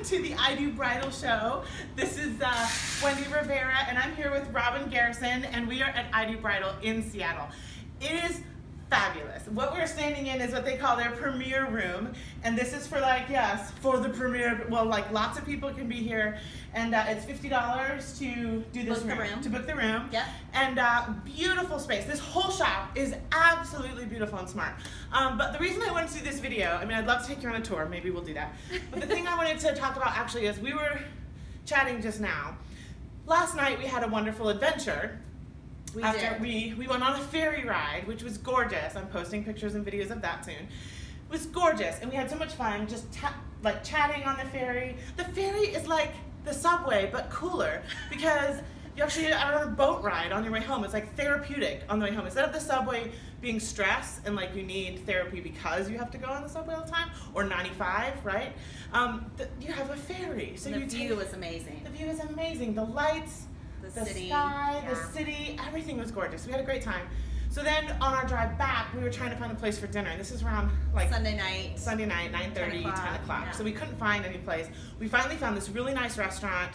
welcome to the I Do Bridal show. This is Wendy Rivera, and I'm here with Robin Garrison, and we are at I Do Bridal in Seattle. It is fabulous. What we're standing in is what they call their premiere room, and this is for for the premiere. Well, lots of people can be here, and it's $50 to do this room, to book the room. Yep. And beautiful space. This whole shop is absolutely beautiful and smart. But the reason I wanted to do this video, I mean, I'd love to take you on a tour. Maybe we'll do that. But the thing I wanted to talk about actually is we were chatting just now. Last night we had a wonderful adventure. We went on a ferry ride, which was gorgeous. I'm posting pictures and videos of that soon. It was gorgeous, and we had so much fun just chatting on the ferry. The ferry is like the subway, but cooler, because you actually are on a boat ride on your way home. It's like therapeutic on the way home. Instead of the subway being stress and like you need therapy because you have to go on the subway all the time, or 95, right? You have a ferry. So the view was amazing. The view is amazing. The lights, the city, sky, the city, everything was gorgeous. We had a great time. So then on our drive back, we were trying to find a place for dinner. This is around Sunday night, 9:30, 10 o'clock. Yeah. So we couldn't find any place. We finally found this really nice restaurant,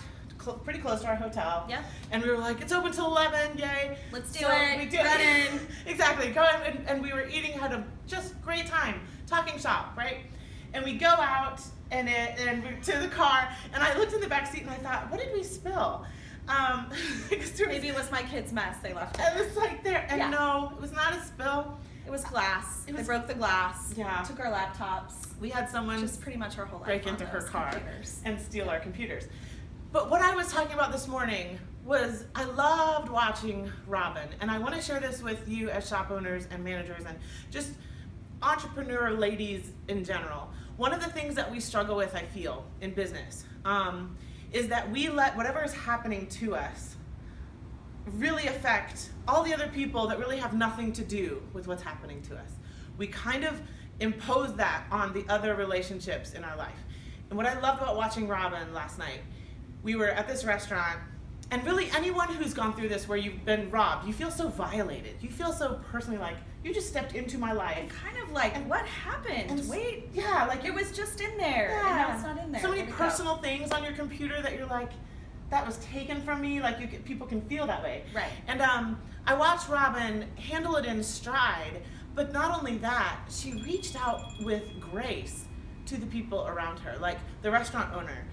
pretty close to our hotel. Yeah. And we were like, it's open till 11, yay. Let's do it. We did it. Exactly. Go in, and we were eating, had a just great time, talking shop, right? And we go out and we're to the car, and I looked in the back seat and I thought, what did we spill? Maybe it was my kids' mess. They left it. It was like there, and no, it was not a spill. It was glass. They broke the glass. Yeah. Took our laptops. We had someone just pretty much our whole life break into her car computers and steal our computers. But what I was talking about this morning was I loved watching Robin, and I want to share this with you as shop owners and managers and just entrepreneur ladies in general. One of the things that we struggle with, I feel, in business, is that we let whatever is happening to us really affect all the other people that really have nothing to do with what's happening to us. We kind of impose that on the other relationships in our life. And what I loved about watching Robin last night, we were at this restaurant, and really anyone who's gone through this where you've been robbed, you feel so violated. You feel so personally like, you just stepped into my life. And kind of like, what happened? Wait. Yeah, like it was just in there. Yeah. And now it's not in there. So many personal things on your computer that you're like, that was taken from me. Like people can feel that way. Right. And I watched Robin handle it in stride, but not only that, she reached out with grace to the people around her, like the restaurant owner.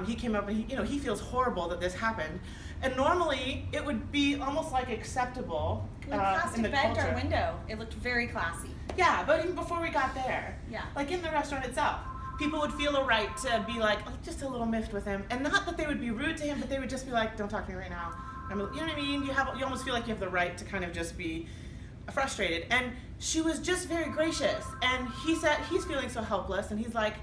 He came up and he feels horrible that this happened, and normally it would be almost like acceptable We plastic bagged culture. our window. It looked very classy. Yeah, but even before we got there, like in the restaurant itself, people would feel a right to be like, oh, just a little miffed with him, and not that they would be rude to him, but they would just be like, don't talk to me right now. You know what I mean? You almost feel like you have the right to kind of just be frustrated, and she was just very gracious, and he said he's feeling so helpless, and he's like,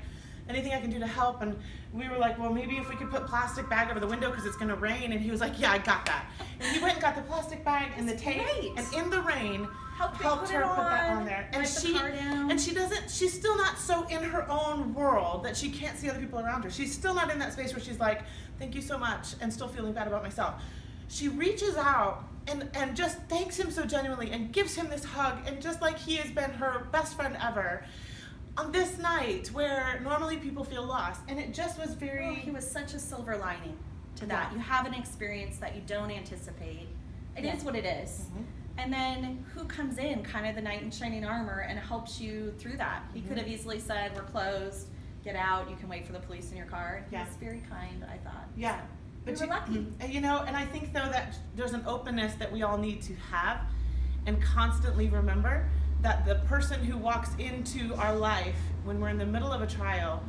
anything I can do to help? And we were like, well, maybe if we could put plastic bag over the window because it's going to rain. And he was like, yeah, I got that. And he went and got the plastic bag and the tape, and in the rain helped her put that on there. And she's still not so in her own world that she can't see other people around her. She's still not in that space where she's like, thank you so much, and still feeling bad about myself. She reaches out and just thanks him so genuinely and gives him this hug, and just like he has been her best friend ever. On this night where normally people feel lost, and it just was very... Well, he was such a silver lining to that. You have an experience that you don't anticipate. It is what it is. Mm-hmm. And then who comes in, kind of the knight in shining armor, and helps you through that? He could have easily said, we're closed, get out, you can wait for the police in your car. He was very kind, I thought. Yeah. So But we were lucky. And I think though that there's an openness that we all need to have and constantly remember that the person who walks into our life when we're in the middle of a trial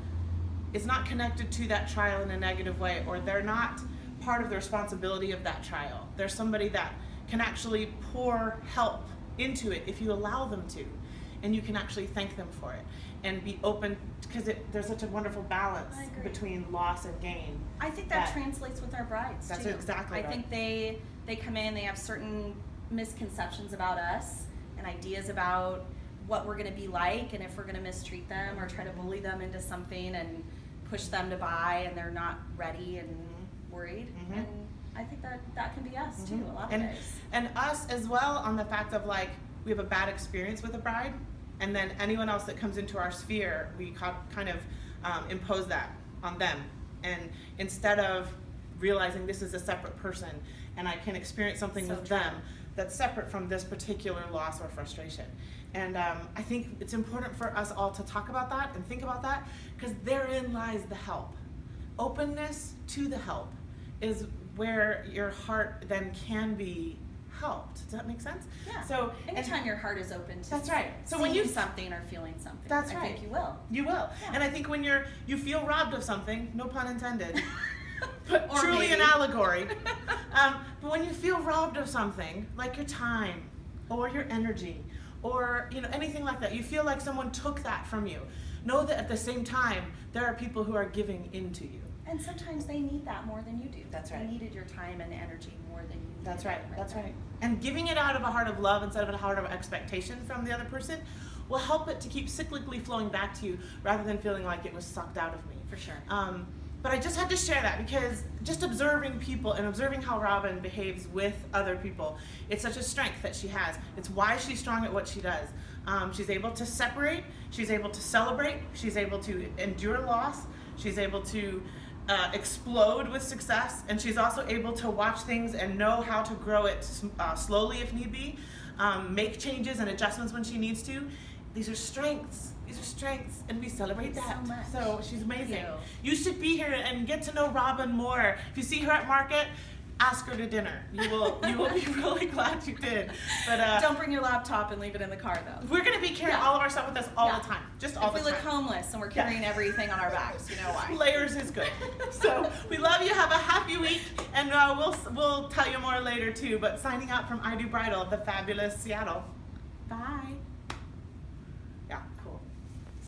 is not connected to that trial in a negative way, or they're not part of the responsibility of that trial. They're somebody that can actually pour help into it if you allow them to, and you can actually thank them for it and be open, because there's such a wonderful balance between loss and gain. I think that translates with our brides That's too. exactly right. I think they come in, they have certain misconceptions about us and ideas about what we're going to be like, and if we're going to mistreat them or try to bully them into something and push them to buy, and they're not ready and worried. And I think that can be us too, a lot of days. And us as well, on the fact of like, we have a bad experience with a bride, and then anyone else that comes into our sphere, we kind of impose that on them. And instead of realizing this is a separate person and I can experience something with them that's separate from this particular loss or frustration. And I think it's important for us all to talk about that and think about that, because therein lies the help. Openness to the help is where your heart then can be helped. Does that make sense? Yeah. So anytime your heart is open to that's right. So when you something or feeling something, that's I right. think you will. You will. Yeah. And I think when you feel robbed of something, no pun intended, but Or truly maybe. an allegory. But when you feel robbed of something, like your time or your energy or anything like that, you feel like someone took that from you. Know that at the same time, there are people who are giving into you. And sometimes they need that more than you do. That's right. They needed your time and energy more than you needed. That's right. That's right. And giving it out of a heart of love instead of a heart of expectation from the other person will help it to keep cyclically flowing back to you rather than feeling like it was sucked out of me. For sure. But I just had to share that because just observing people and observing how Robin behaves with other people, it's such a strength that she has. It's why she's strong at what she does. She's able to separate, she's able to celebrate, she's able to endure loss, she's able to explode with success, and she's also able to watch things and know how to grow it slowly if need be, make changes and adjustments when she needs to. These are strengths. These are strengths, and we celebrate that. So much. So she's amazing. Thank You should be here and get to know Robin more. If you see her at market, ask her to dinner. You will be really glad you did. But don't bring your laptop and leave it in the car, though. we're gonna be carrying all of our stuff with us all the time. Just all the If time. we look homeless and we're carrying everything on our backs, you know why. Layers is good. So we love you. Have a happy week, and we'll tell you more later too. But signing out from Do Bridal, the fabulous Seattle. Bye.